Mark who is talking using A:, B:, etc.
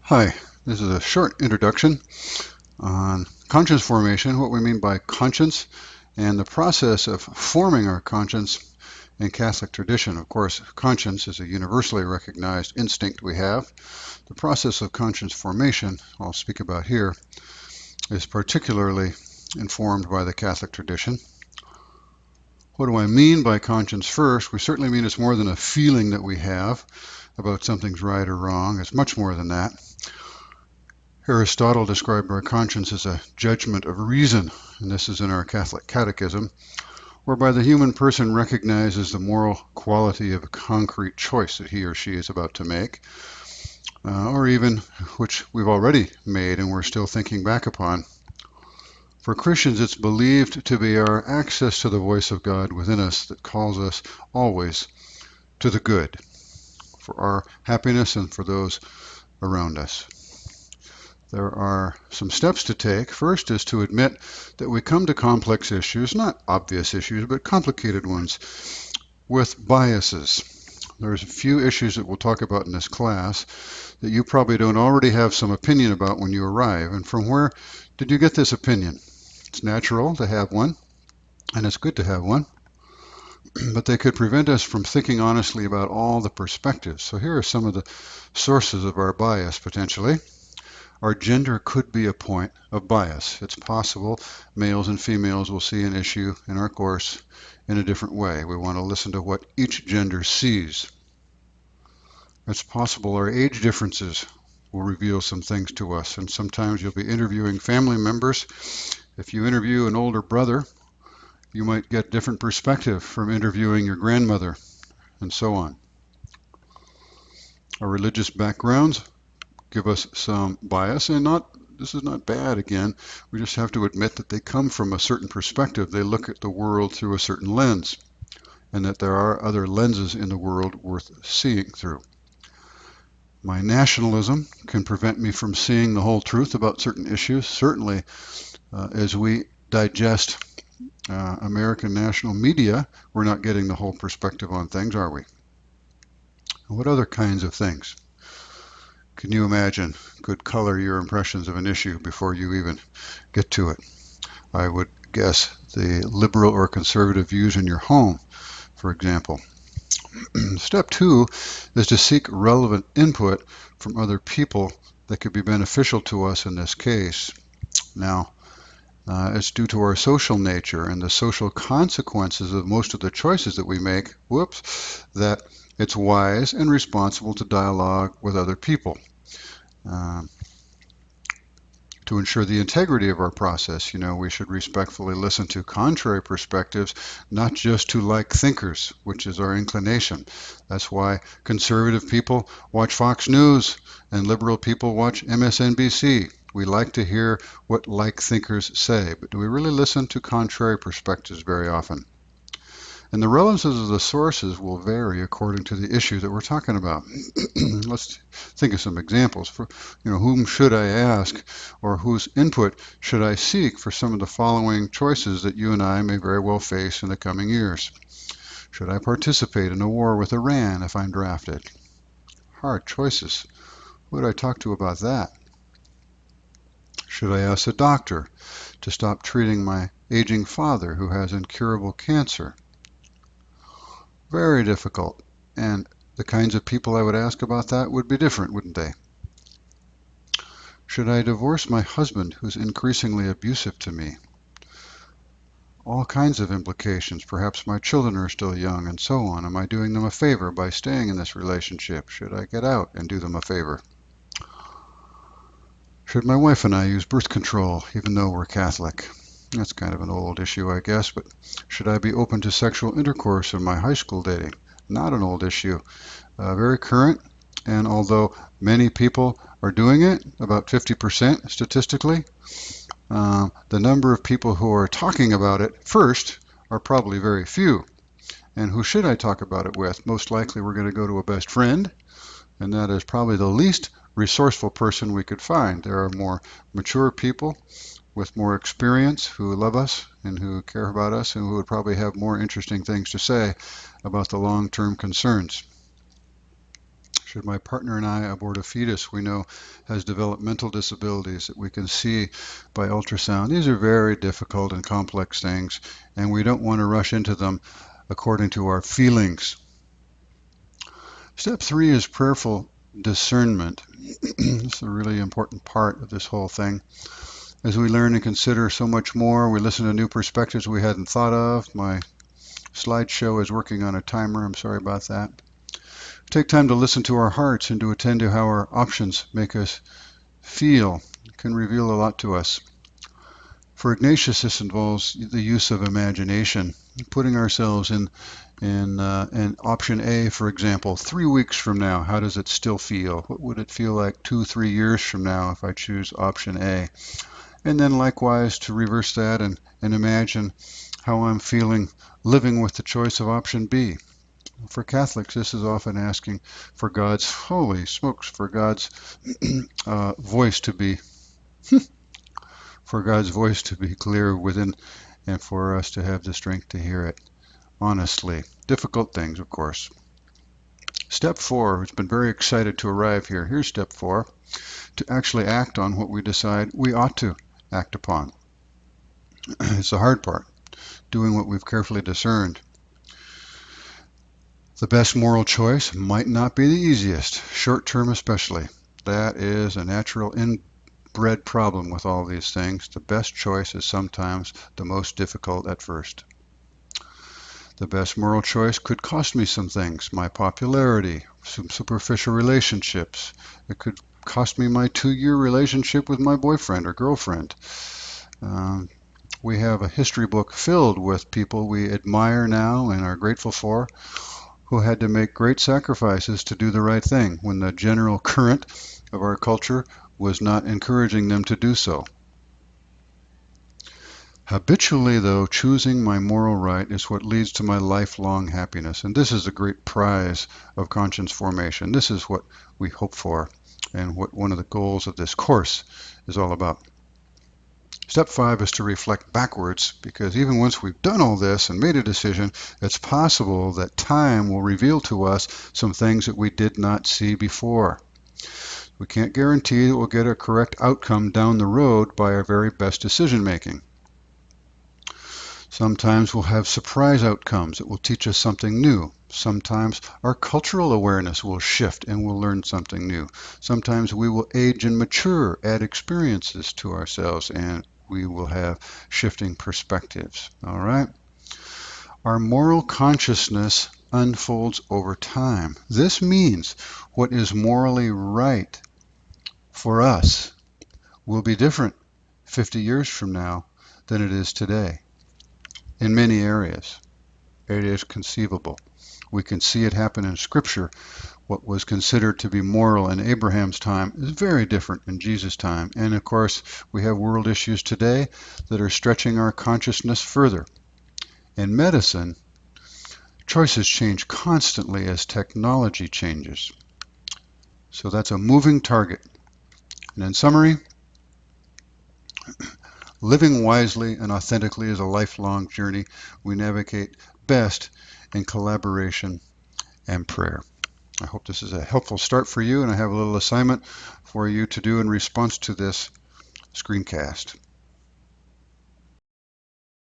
A: Hi, this is a short introduction on conscience formation, what we mean by conscience, and the process of forming our conscience in Catholic tradition. Of course, conscience is a universally recognized instinct we have. The process of conscience formation, I'll speak about here, is particularly informed by the Catholic tradition. What do I mean by conscience first? We certainly mean it's more than a feeling that we have about something's right or wrong. It's much more than that. Aristotle described our conscience as a judgment of reason, and this is in our Catholic Catechism, whereby the human person recognizes the moral quality of a concrete choice that he or she is about to make, or even which we've already made and we're still thinking back upon. For Christians, it's believed to be our access to the voice of God within us that calls us always to the good, for our happiness and for those around us. There are some steps to take. First is to admit that we come to complex issues, not obvious issues, but complicated ones, with biases. There's a few issues that we'll talk about in this class that you probably don't already have some opinion about when you arrive. And from where did you get this opinion? It's natural to have one, and it's good to have one, but they could prevent us from thinking honestly about all the perspectives. So here are some of the sources of our bias, potentially. Our gender could be a point of bias. It's possible males and females will see an issue in our course in a different way. We want to listen to what each gender sees. It's possible our age differences will reveal some things to us, and sometimes you'll be interviewing family members. If you interview an older brother, you might get different perspective from interviewing your grandmother, and so on. Our religious backgrounds give us some bias, and this is not bad. Again, we just have to admit that they come from a certain perspective. They look at the world through a certain lens, and that there are other lenses in the world worth seeing through. My nationalism can prevent me from seeing the whole truth about certain issues. Certainly, as we digest American national media, we're not getting the whole perspective on things, are we? What other kinds of things can you imagine could color your impressions of an issue before you even get to it? I would guess the liberal or conservative views in your home, for example. Step 2 is to seek relevant input from other people that could be beneficial to us in this case. Now, it's due to our social nature and the social consequences of most of the choices that we make, that it's wise and responsible to dialogue with other people. To ensure the integrity of our process, we should respectfully listen to contrary perspectives, not just to like thinkers, which is our inclination. That's why conservative people watch Fox News and liberal people watch MSNBC. We like to hear what like thinkers say, but do we really listen to contrary perspectives very often? And the relevances of the sources will vary according to the issue that we're talking about. Let's think of some examples. For, whom should I ask, or whose input should I seek for some of the following choices that you and I may very well face in the coming years? Should I participate in a war with Iran if I'm drafted? Hard choices. Who would I talk to about that? Should I ask a doctor to stop treating my aging father who has incurable cancer? Very difficult, and the kinds of people I would ask about that would be different, wouldn't they? Should I divorce my husband who's increasingly abusive to me? All kinds of implications. Perhaps my children are still young and so on. Am I doing them a favor by staying in this relationship? Should I get out and do them a favor? Should my wife and I use birth control even though we're Catholic? That's kind of an old issue, I guess, but should I be open to sexual intercourse in my high school dating? Not an old issue. Very current, and although many people are doing it, about 50% statistically, the number of people who are talking about it first are probably very few. And who should I talk about it with? Most likely we're going to go to a best friend, and that is probably the least resourceful person we could find. There are more mature people with more experience who love us and who care about us and who would probably have more interesting things to say about the long-term concerns. Should my partner and I abort a fetus we know has developmental disabilities that we can see by ultrasound? These are very difficult and complex things, and we don't want to rush into them according to our feelings. Step 3 is prayerful discernment. This is a really important part of this whole thing. As we learn and consider so much more, we listen to new perspectives we hadn't thought of. My slideshow is working on a timer. I'm sorry about that. Take time to listen to our hearts and to attend to how our options make us feel. It can reveal a lot to us. For Ignatius, this involves the use of imagination, putting ourselves in option A, for example. 3 weeks from now, how does it still feel? What would it feel like 2-3 years from now if I choose option A? And then likewise to reverse that and imagine how I'm feeling living with the choice of option B. For Catholics, this is often asking for God's, holy smokes, for God's voice to be for God's voice to be clear within, and for us to have the strength to hear it honestly. Difficult things, of course. Step 4, it's been very excited to arrive here. Here's step 4, to actually act on what we decide we ought to act upon. It's the hard part, doing what we've carefully discerned. The best moral choice might not be the easiest, short term especially. That is a natural inbred problem with all these things. The best choice is sometimes the most difficult at first. The best moral choice could cost me some things, my popularity, some superficial relationships. It could cost me my 2-year relationship with my boyfriend or girlfriend. We have a history book filled with people we admire now and are grateful for, who had to make great sacrifices to do the right thing when the general current of our culture was not encouraging them to do so. Habitually, though, choosing my moral right is what leads to my lifelong happiness. And this is the great prize of conscience formation. This is what we hope for and what one of the goals of this course is all about. Step 5 is to reflect backwards, because even once we've done all this and made a decision, it's possible that time will reveal to us some things that we did not see before. We can't guarantee that we'll get a correct outcome down the road by our very best decision making. Sometimes we'll have surprise outcomes that will teach us something new. Sometimes our cultural awareness will shift and we'll learn something new. Sometimes we will age and mature, add experiences to ourselves, and we will have shifting perspectives. All right? Our moral consciousness unfolds over time. This means what is morally right for us will be different 50 years from now than it is today. In many areas, it is conceivable. We can see it happen in Scripture. What was considered to be moral in Abraham's time is very different in Jesus' time. And of course, we have world issues today that are stretching our consciousness further. In medicine, choices change constantly as technology changes. So that's a moving target. And in summary, living wisely and authentically is a lifelong journey we navigate best in collaboration and prayer. I hope this is a helpful start for you, and I have a little assignment for you to do in response to this screencast.